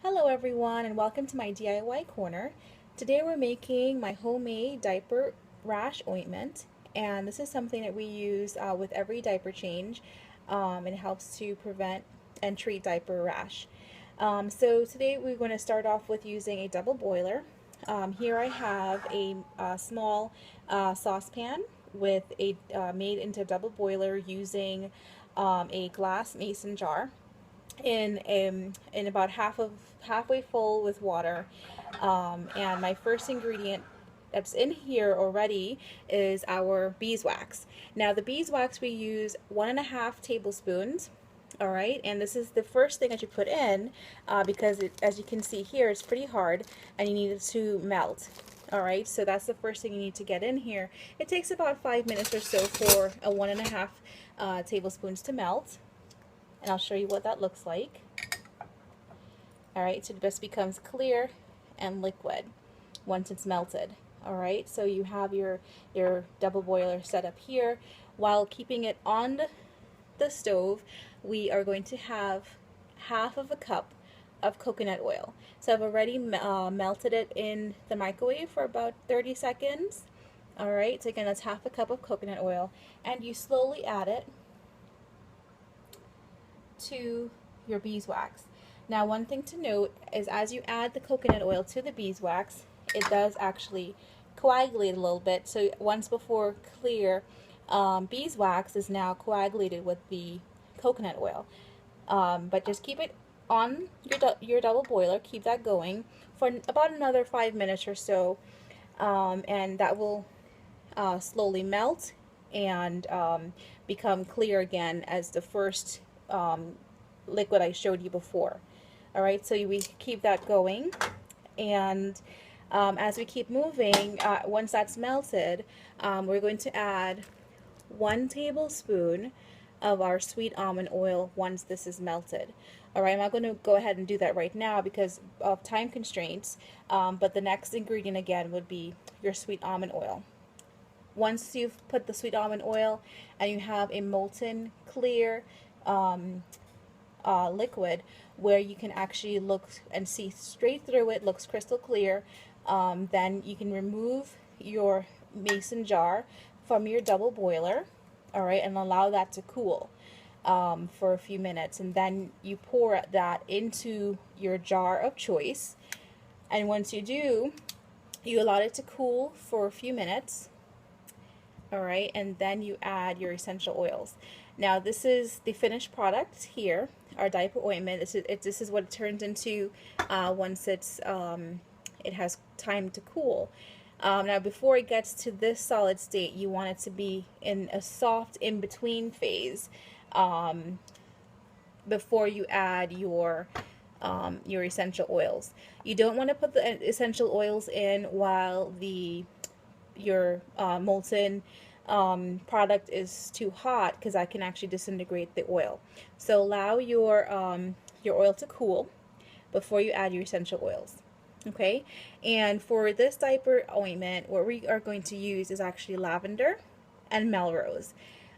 Hello everyone and welcome to my DIY corner. Today we're making my homemade diaper rash ointment, and this is something that we use with every diaper change. It helps to prevent and treat diaper rash. So today we're going to start off with using a double boiler. Here I have a small saucepan with a made into a double boiler using a glass mason jar in about halfway full with water, and my first ingredient that's in here already is our beeswax. Now the beeswax, we use 1.5 tablespoons. All right, and this is the first thing that you put in because as you can see here, it's pretty hard and you need it to melt. All right, so that's the first thing you need to get in here. It takes about 5 minutes or so for a 1.5 tablespoons to melt, and I'll show you what that looks like. Alright, so it just becomes clear and liquid once it's melted. Alright, so you have your double boiler set up here. While keeping it on the stove, we are going to have half of a cup of coconut oil. So I've already melted it in the microwave for about 30 seconds. Alright, so again, that's half a cup of coconut oil, and you slowly add it to your beeswax. Now, one thing to note is as you add the coconut oil to the beeswax, it does actually coagulate a little bit. So once before clear beeswax is now coagulated with the coconut oil. But just keep it on your double boiler, keep that going for about another 5 minutes or so, and that will slowly melt and become clear again as the first liquid I showed you before. Alright, so we keep that going, and as we keep moving, once that's melted, we're going to add 1 tablespoon of our sweet almond oil once this is melted. Alright, I'm not going to go ahead and do that right now because of time constraints, but the next ingredient again would be your sweet almond oil. Once you've put the sweet almond oil and you have a molten clear liquid where you can actually look and see straight through it, looks crystal clear, then you can remove your mason jar from your double boiler, alright, and allow that to cool for a few minutes, and then you pour that into your jar of choice, and once you do, you allow it to cool for a few minutes. Alright, and then you add your essential oils. Now this is the finished product here, our diaper ointment. This is what it turns into once it has time to cool. Now before it gets to this solid state, you want it to be in a soft in-between phase before you add your essential oils. You don't want to put the essential oils in while your molten product is too hot, because that can actually disintegrate the oil. So allow your oil to cool before you add your essential oils. Okay, and for this diaper ointment, what we are going to use is actually lavender and melrose.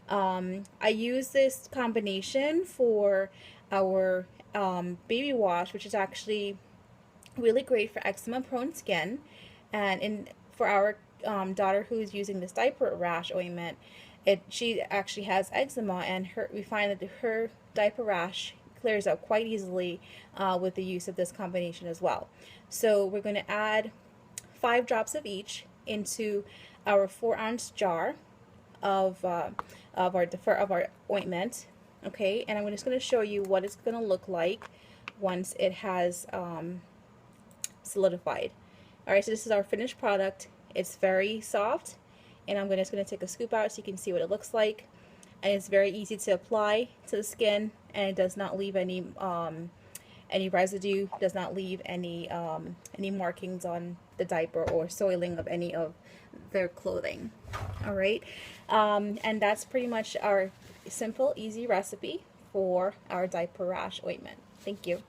I use this combination for our baby wash, which is actually really great for eczema prone skin, and for our daughter who's using this diaper rash ointment, she actually has eczema, and we find that her diaper rash clears up quite easily with the use of this combination as well. So we're going to add 5 drops of each into our 4-ounce jar of our ointment. Okay, and I'm just going to show you what it's going to look like once it has solidified. Alright, so this is our finished product. It's very soft, and I'm just going to take a scoop out so you can see what it looks like. And it's very easy to apply to the skin, and it does not leave any residue, does not leave any markings on the diaper or soiling of any of their clothing. Alright, and that's pretty much our simple, easy recipe for our diaper rash ointment. Thank you.